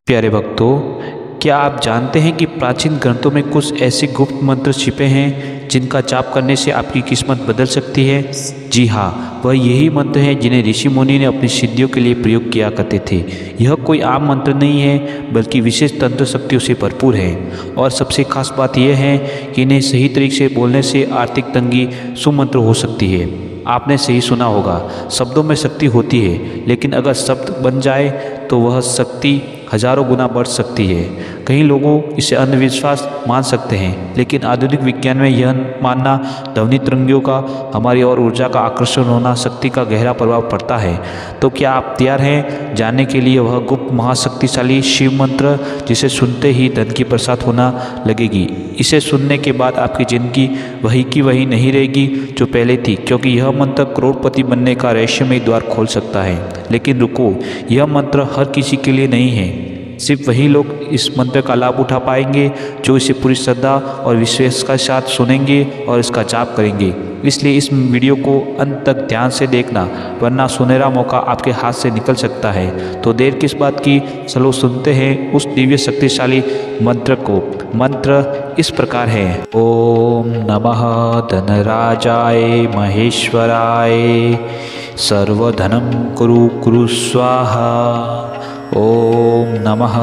प्यारे भक्तों, क्या आप जानते हैं कि प्राचीन ग्रंथों में कुछ ऐसे गुप्त मंत्र छिपे हैं जिनका जाप करने से आपकी किस्मत बदल सकती है? जी हाँ, वह यही मंत्र हैं जिन्हें ऋषि मुनि ने अपनी सिद्धियों के लिए प्रयोग किया करते थे। यह कोई आम मंत्र नहीं है, बल्कि विशेष तंत्र शक्तियों से भरपूर है। और सबसे खास बात यह है कि इन्हें सही तरीके से बोलने से आर्थिक तंगी सुमंत्र हो सकती है। आपने सही सुना होगा, शब्दों में शक्ति होती है, लेकिन अगर शब्द बन जाए तो वह शक्ति हजारों गुना बढ़ सकती है। कई लोगों इसे अंधविश्वास मान सकते हैं, लेकिन आधुनिक विज्ञान में यह मानना ध्वनि तरंगों का हमारी और ऊर्जा का आकर्षण होना शक्ति का गहरा प्रभाव पड़ता है। तो क्या आप तैयार हैं जानने के लिए वह गुप्त महाशक्तिशाली शिव मंत्र जिसे सुनते ही धन की बरसात होना लगेगी? इसे सुनने के बाद आपकी जिंदगी वही की वही नहीं रहेगी जो पहले थी, क्योंकि यह मंत्र करोड़पति बनने का रहस्यमय द्वार खोल सकता है। लेकिन रुको, यह मंत्र हर किसी के लिए नहीं है। सिर्फ वही लोग इस मंत्र का लाभ उठा पाएंगे जो इसे पूरी श्रद्धा और विश्वास के साथ सुनेंगे और इसका जाप करेंगे। इसलिए इस वीडियो को अंत तक ध्यान से देखना, वरना सुनहरा मौका आपके हाथ से निकल सकता है। तो देर किस बात की, चलो सुनते हैं उस दिव्य शक्तिशाली मंत्र को। मंत्र इस प्रकार है: ओम नमः धनराजाय महेश्वराय सर्वधनं कुरु कुरु स्वाहा। ओम नमः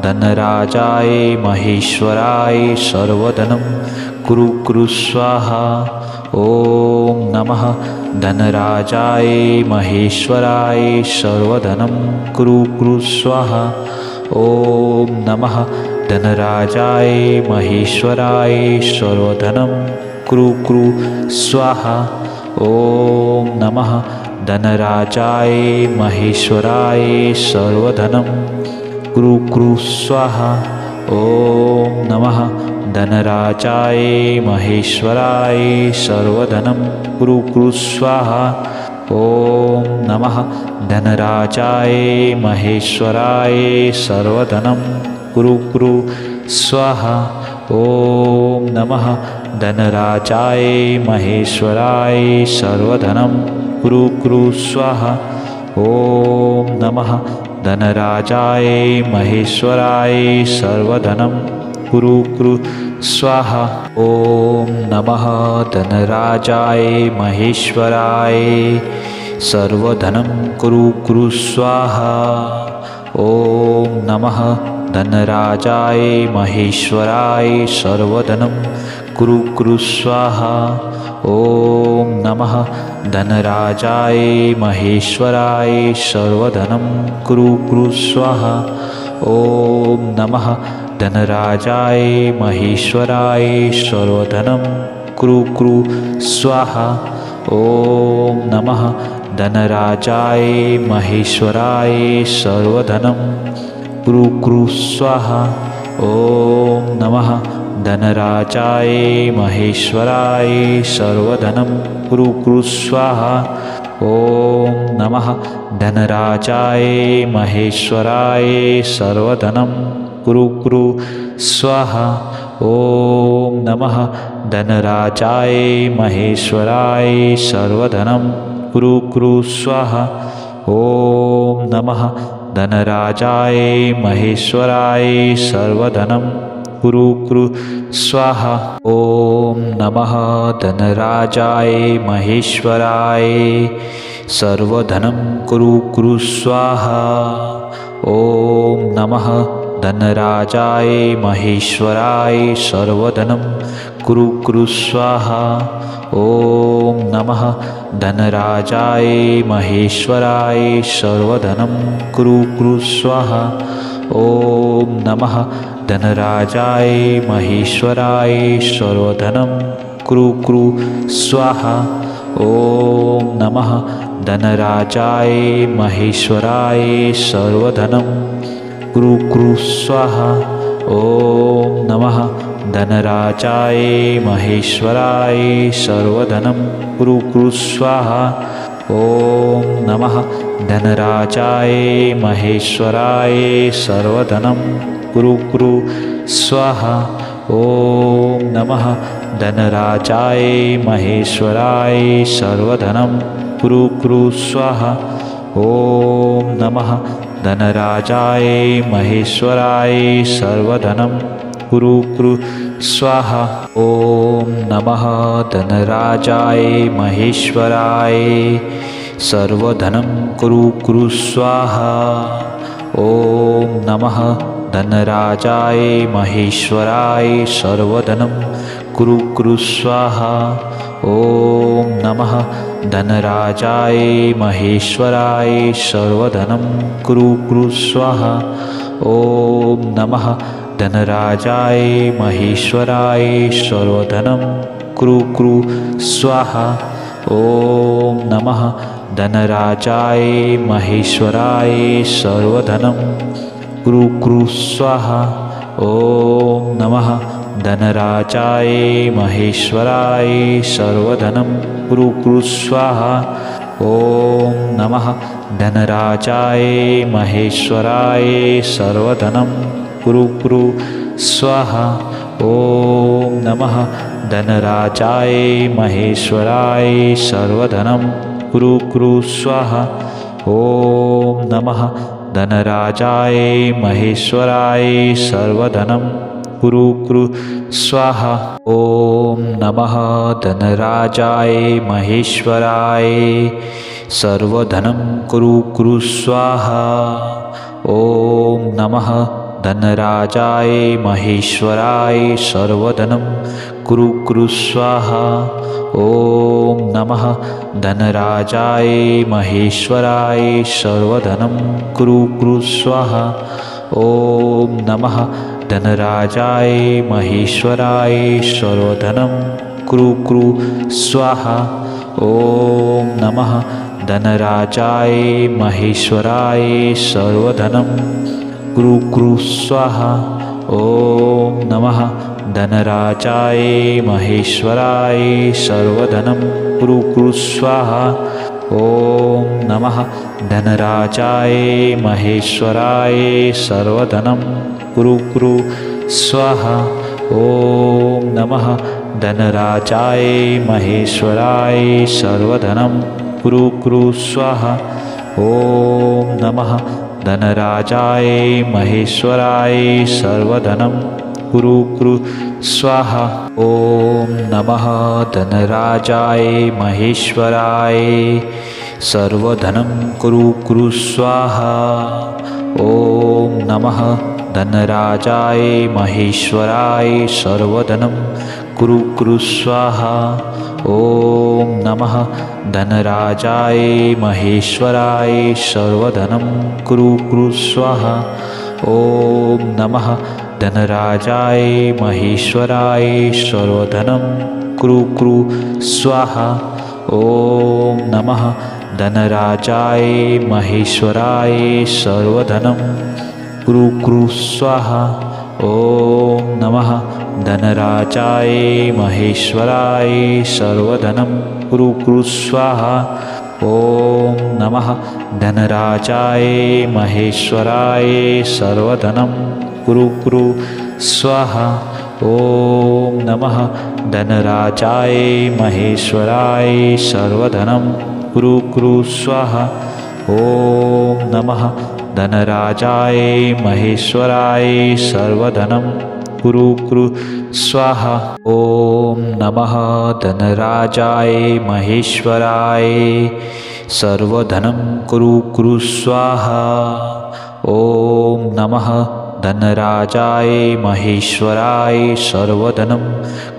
धनराजाय महेश्वराय सर्वधनं कुरु कुरु स्वाहा। ओम नमः धनराजाय महेश्वराय सर्वधनं कुरु कुरु स्वाहा। ओम नमः धनराजाय महेश्वराय सर्वधनं कुरु कुरु स्वाहा। ओम नमः धनराजाय महेश्वराय सर्वधनं कुरु कुरु स्वाहा। ओम नमः धनराजाय महेश्वराय सर्वधनं कुरु कुरु स्वाहा। ओम नमः धनराजाय महेश्वराय सर्वधनं कुरु कुरु स्वाहा। ओम नमः धनराजाय महेश्वराय सर्वधनं कुरु कुरु स्वाहा। ओम नमः धनराजाय महेश्वराय सर्वधनं कुरु कुरु स्वाहा। ओम नमः धनराजाय महेश्वराय सर्वधनं कुरु कुरु स्वाहा। ओम नमः धनराजाय महेश्वराय सर्वधनं कुरु कुरु स्वाहा। ओम नमः धनराजाय महेश्वराय सर्वधनं कुरु कुरु स्वाहा। ओम नमः धनराजाय महेश्वराय सर्वधनं कुरु कुरु स्वाहा। ओम नमः धनराजाय महेश्वराय सर्वधनं कुरु कुरु स्वाहा। ओम नमः धनराजाय महेश्वराय सर्वधनं कुरु कुरु स्वाहा। ओम नमः धनराजाय महेश्वराय सर्वधनं कुरु कुरु स्वाहा। ओम नमः धनराजाय महेश्वराय सर्वधनं कुरु कुरु स्वाहा। ओम नमः धनराजाय महेश्वराय सर्वधनं कुरु कुरु स्वाहा। ओम नमः धनराजाय महेश्वराय सर्वधनं कुरु कुरु स्वाहा। ओम नमः धनराजाय महेश्वराय सर्वधनं कुरु कुरु स्वाहा। ओम नमः धनराजाय महेश्वराय सर्वधनं कुरु कुरु स्वाहा। ओम नमः धनराजाय महेश्वराय सर्वधनं कुरु कुरु स्वाहा। ओम नमः धनराजाय महेश्वराय सर्वधनं कुरु कुरु स्वाहा। ओम नमः धनराजाय महेश्वराय सर्वधनं कुरु कुरु स्वाहा। ओम नमः धनराजाय महेश्वराय सर्वधनं कुरु कुरु स्वाहा। ओम नमः धनराजाय महेश्वराय सर्वधनं कुरु कुरु स्वाहा। ओम नमः धनराजाय महेश्वराय सर्वधनं कुरु कुरु स्वाहा। ओम नमः धनराजाय महेश्वराय सर्वधनं कुरु कुरु स्वाहा। ओम नमः धनराजाय महेश्वराय सर्वधनं कुरु कुरु स्वाहा। ओम नमः धनराजाय महेश्वराय सर्वधनं कुरु कुरु स्वाहा। ओम नमः धनराजाय महेश्वराय सर्वधनं कुरु कुरु स्वाहा। ओम नमः धनराजाय महेश्वराय सर्वधनं कुरु कुरु स्वाहा। ओम नमः धनराजाय महेश्वराय सर्वधनं कुरु कुरु स्वाहा। ओम नमः धनराजाय महेश्वराय सर्वधनं कुरु कुरु स्वाहा। ओम नमः धनराजाय महेश्वराय सर्वधनं कुरु कुरु स्वाहा। ओम नमः धनराजाय महेश्वराय सर्वधनं कुरु कुरु स्वाहा। ओम नमः धनराजाय महेश्वराय सर्वधनं कुरु कुरु स्वाहा। ओम नमः धनराजाय महेश्वराय सर्वधनं कुरु कुरु स्वाहा। ओम नमः धनराजाय महेश्वराय सर्वधनं कुरु कुरु स्वाहा। ओम नमः धनराजाय महेश्वराय सर्वधनं कुरु कुरु स्वाहा। ओम नमः धनराजाय महेश्वराय सर्वधनं कुरु कुरु स्वाहा। ओम नमः धनराजाय महेश्वराय सर्वधनं कुरु कुरु स्वाहा। ओम नमः धनराजाय महेश्वराय सर्वधनं कुरु कुरु स्वाहा। ओम नमः धनराजाय महेश्वराय सर्वधनं कुरु कुरु स्वाहा। ओम नमः धनराजाय महेश्वराय सर्वधनं कुरु कुरु स्वाहा। ओम नमः धनराजाय महेश्वराय सर्वधनं कुरु कुरु स्वाहा। ओम नमः धनराजाय महेश्वराय सर्वधनं कुरु कुरु स्वाहा। ओम नमः धनराजाय महेश्वराय सर्वधनं कुरु कुरु स्वाहा। ओम नमः धनराजाय महेश्वराय सर्वधनं कुरु कुरु स्वाहा। ओम नमः धनराजाय महेश्वराय सर्वधनं कुरु कुरु स्वाहा। ओम नमः धनराजाय महेश्वराय सर्वधनं कुरु कुरु स्वाहा। ओम नमः धनराजाय महेश्वराय सर्वधनं कुरु कुरु स्वाहा। ओम नमः धनराजाय महेश्वराय सर्वधनं कुरु कुरु स्वाहा। ओम नमः धनराजाय महेश्वराय सर्वधनं कुरु कुरु स्वाहा। ओम नमः धनराजाय महेश्वराय सर्वधनं कुरु कुरु स्वाहा। ओम नमः धनराजाय महेश्वराय सर्वधनं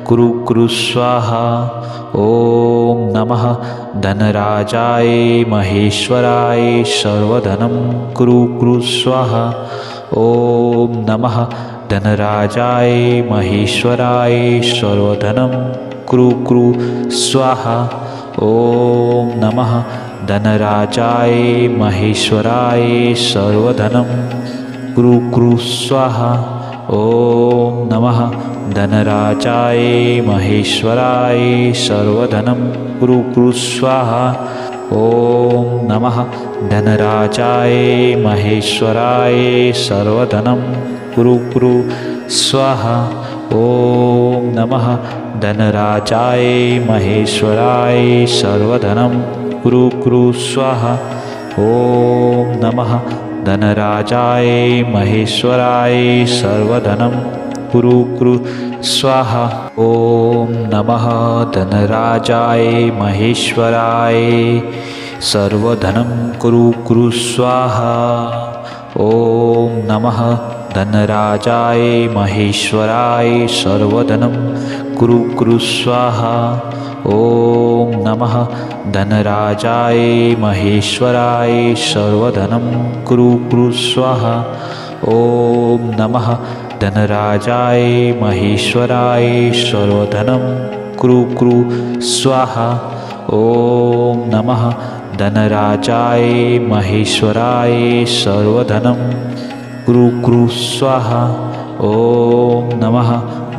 कुरु कुरु स्वाहा। ओम नमः धनराजाय महेश्वराय सर्वधनं कुरु कुरु स्वाहा। ओम नमः धनराजाय महेश्वराय सर्वधनं कुरु कुरु स्वाहा। ओम नमः धनराजाय महेश्वराय सर्वधनं कुरु कुरु स्वाहा। ओम नमः धनराजाय महेश्वराय सर्वधनं कुरु कुरु स्वाहा। ओम नमः धनराजाय महेश्वराय सर्वधनं कुरु कुरु स्वाहा। ओम नमः धनराजाय महेश्वराय सर्वधनं कुरु कुरु स्वाहा। ओम नमः धनराजाय महेश्वराय सर्वधनं कुरु कुरु स्वाहा। ओम नमः धनराजाय महेश्वराय सर्वधनं कुरु कुरु स्वाहा। ओम नमः धनराजाय महेश्वराय सर्वधनं कुरु कुरु स्वाहा। ओम नमः धनराजाय महेश्वराय सर्वधनं कुरु कुरु स्वाहा। ओम नमः धनराजाय महेश्वराय सर्वधनं कुरु कुरु स्वाहा। ओम नमः धनराजाय महेश्वराय सर्वधनं कुरु कुरु स्वाहा। ओम नमः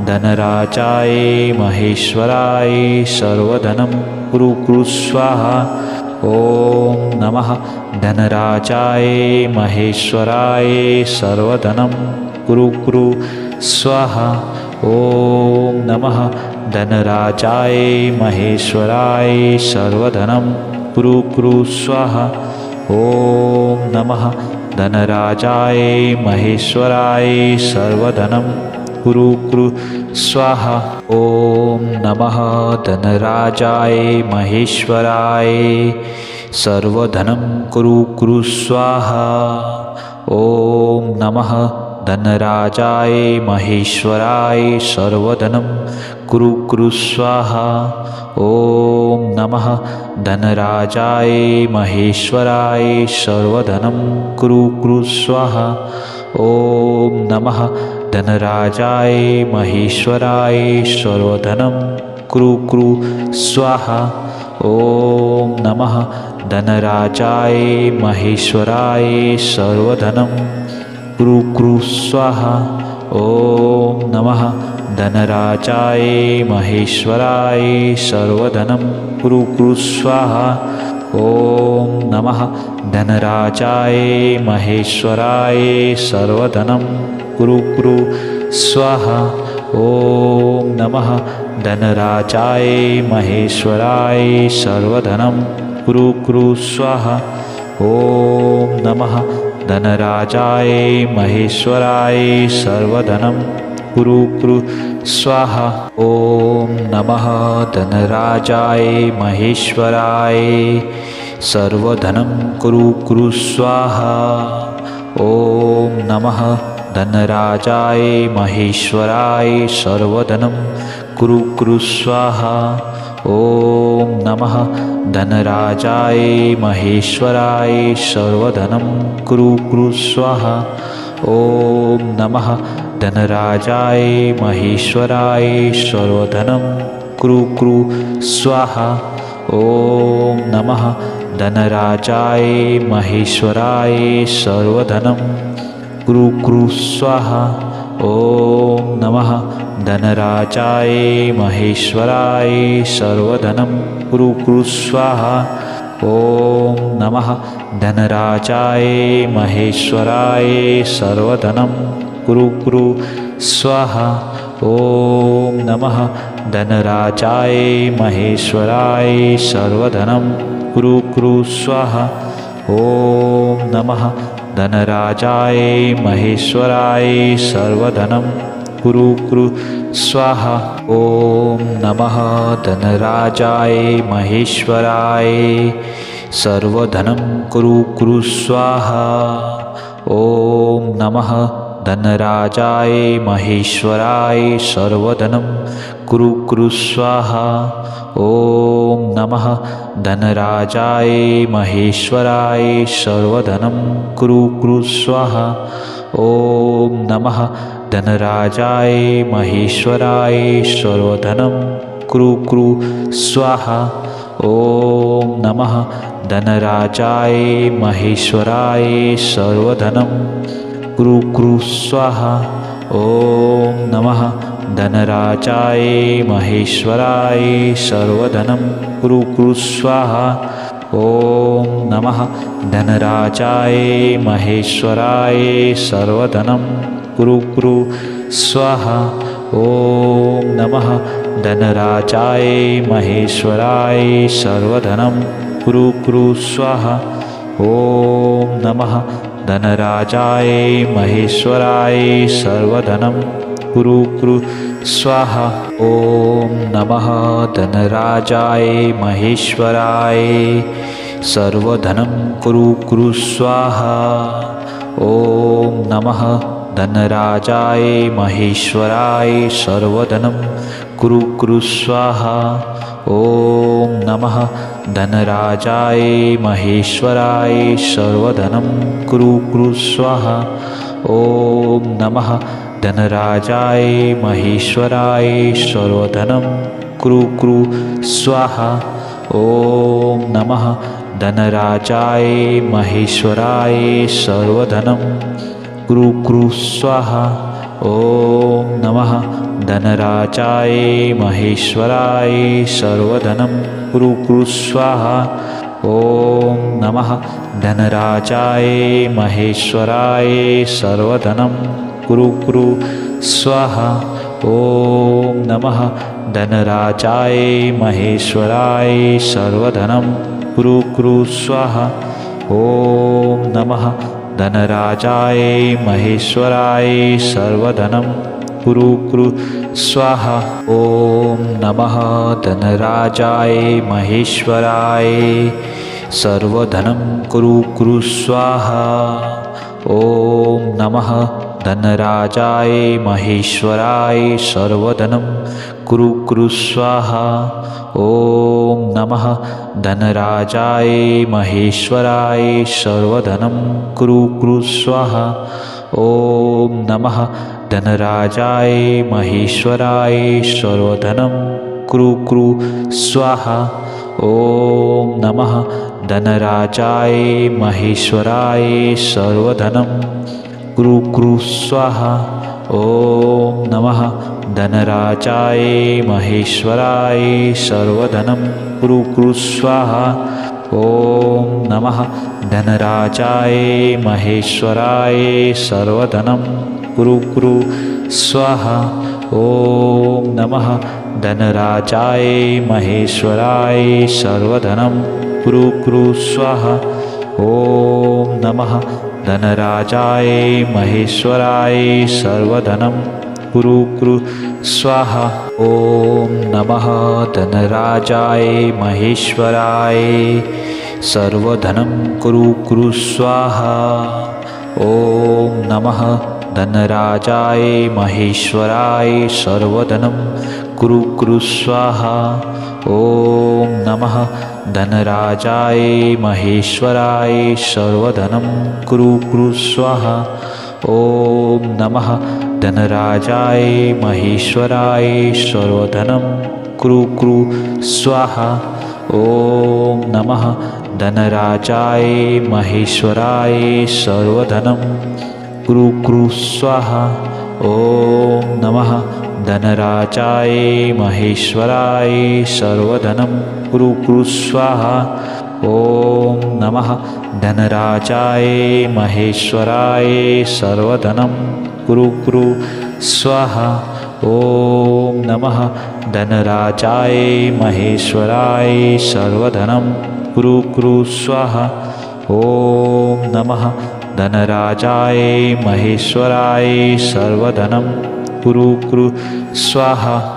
धनराजाय महेश्वराय सर्वधनं कुरु कुरु स्वाहा। ओम नमः धनराजाय महेश्वराय सर्वधनं कुरु कुरु स्वाहा। ओम नमः धनराजाय महेश्वराय सर्वधनं कुरु कुरु स्वाहा। ओम नमः धनराजाय महेश्वराय सर्वधनं कुरु कुरु स्वाहा। ओम नमः धनराजाय महेश्वराय सर्वधनं कुरु कुरु स्वाहा। ओम नमः धनराजाय महेश्वराय सर्वधनं कुरु कुरु स्वाहा। ओम नमः धनराजाय महेश्वराय सर्वधनं कुरु कुरु स्वाहा। ओम नमः धनराजाय महेश्वराय सर्वधनं कुरु कुरु स्वाहा। ओम नमः धनराजाय महेश्वराय सर्वधनं कुरु कुरु स्वाहा। ओम नमः धनराजाय महेश्वराय सर्वधनं कुरु कुरु स्वाहा। ओम नमः धनराजाय महेश्वराय सर्वधनं कुरु कुरु स्वाहा। ओम नमः धनराजाय महेश्वराय सर्वधनं कुरु कुरु स्वाहा। ओम नमः धनराजाय महेश्वराय सर्वधनं कुरु कुरु स्वाहा। ओम नमः धनराजाय महेश्वराय सर्वधनं कुरु कुरु स्वाहा। ओम नमः धनराजाय महेश्वराय सर्वधनं कुरु कुरु स्वाहा। ओम नमः धनराजाय महेश्वराय सर्वधनं कुरु कुरु स्वाहा। ओम नमः धनराजाय महेश्वराय सर्वधनं कुरु कुरु स्वाहा। ओम नमः धनराजाय महेश्वराय सर्वधनं कुरु कुरु स्वाहा। ओम नमः धनराजाय महेश्वराय सर्वधनं कुरु कुरु स्वाहा। ओम नमः धनराजाय महेश्वराय सर्वधनं कुरु कुरु स्वाहा। ओम नमः धनराजाय महेश्वराय सर्वधनं कुरु कुरु स्वाहा। ओम नमः धनराजाय महेश्वराय सर्वधनं कुरु कुरु स्वाहा। ओम नमः धनराजाय महेश्वराय सर्वधनं कुरु कुरु स्वाहा। ओम नमः धनराजाय महेश्वराय सर्वधनं कुरु कुरु स्वाहा। ओम नमः धनराजाय महेश्वराय सर्वधनं कुरु कुरु स्वाहा। ओम नमः धनराजाय महेश्वराय सर्वधनं कुरु कुरु स्वाहा। ओम नमः धनराजाय महेश्वराय सर्वधनं कुरु कुरु स्वाहा। ओम नमः धनराजाय महेश्वराय सर्वधनं कुरु कुरु स्वाहा। ओम नमः धनराजाय महेश्वराय सर्वधनं कुरु कुरु स्वाहा। ओम नमः धनराजाय महेश्वराय सर्वधनं कुरु कुरु स्वाहा। ओम नमः धनराजाय महेश्वराय सर्वधनं कुरु कुरु स्वाहा। ओम नमः धनराजाय महेश्वराय सर्वधनं कुरु कुरु स्वाहा। ओम नमः धनराजाय महेश्वराय सर्वधनं कुरु कुरु स्वाहा। ओम नमः धनराजाय महेश्वराय सर्वधनं कुरु कुरु स्वाहा। ओम नमः धनराजाय महेश्वराय सर्वधनं कुरु कुरु स्वाहा। ओम नमः धनराजाय महेश्वराय सर्वधनं कुरु कुरु स्वाहा। ओम नमः धनराजाय महेश्वराय सर्वधनं कुरु कुरु स्वाहा। ओम नमः धनराजाय महेश्वराय सर्वधनं कुरु कुरु स्वाहा। ओम नमः धनराजाय महेश्वराय सर्वधनं कुरु कुरु स्वाहा। ओम नमः धनराजाय महेश्वराय सर्वधनं कुरु कुरु स्वाहा। ओम नमः धनराजाय महेश्वराय सर्वधनं कुरु कुरु स्वाहा। ओम नमः धनराजाय महेश्वराय सर्वधनं कुरु कुरु स्वाहा। ओम नमः धनराजाय महेश्वराय सर्वधनं कुरु कुरु स्वाहा। ओम नमः धनराजाय महेश्वराय सर्वधनं कुरु कुरु स्वाहा। ओम नमः धनराजाय महेश्वराय सर्वधनं कुरु कुरु स्वाहा। ओम नमः धनराजाय महेश्वराय सर्वधनं कुरु कुरु स्वाहा। ओम नमः धनराजाय महेश्वराय सर्वधनं कुरु कुरु स्वाहा। ओम नमः धनराजाय महेश्वराय सर्वधनं कुरु कुरु स्वाहा। ओम नमः धनराजाय महेश्वराय सर्वधनं कुरु कुरु स्वाहा। ओम नमः धनराजाय महेश्वराय सर्वधनं कुरु कुरु स्वाहा। ओम नमः धनराजाय महेश्वराय सर्वधनं कुरु कुरु स्वाहा। ओम नमः धनराजाय महेश्वराय सर्वधनं कुरु कुरु स्वाहा। ओम नमः धनराजाय महेश्वराय सर्वधनं कुरु कुरु स्वाहा। ओम नमः धनराजाय महेश्वराय सर्वधनं कुरु कुरु स्वाहा। ओम नमः धनराजाय महेश्वराय सर्वधनं कुरु कुरु स्वाहा। ओम नमः धनराजाय महेश्वराय सर्वधनं कुरु कुरु स्वाहा। ओम नमः धनराजाय महेश्वराय सर्वधनं कुरु कुरु स्वाहा। ओम नमः धनराजाय महेश्वराय सर्वधनं कुरु कुरु स्वाहा।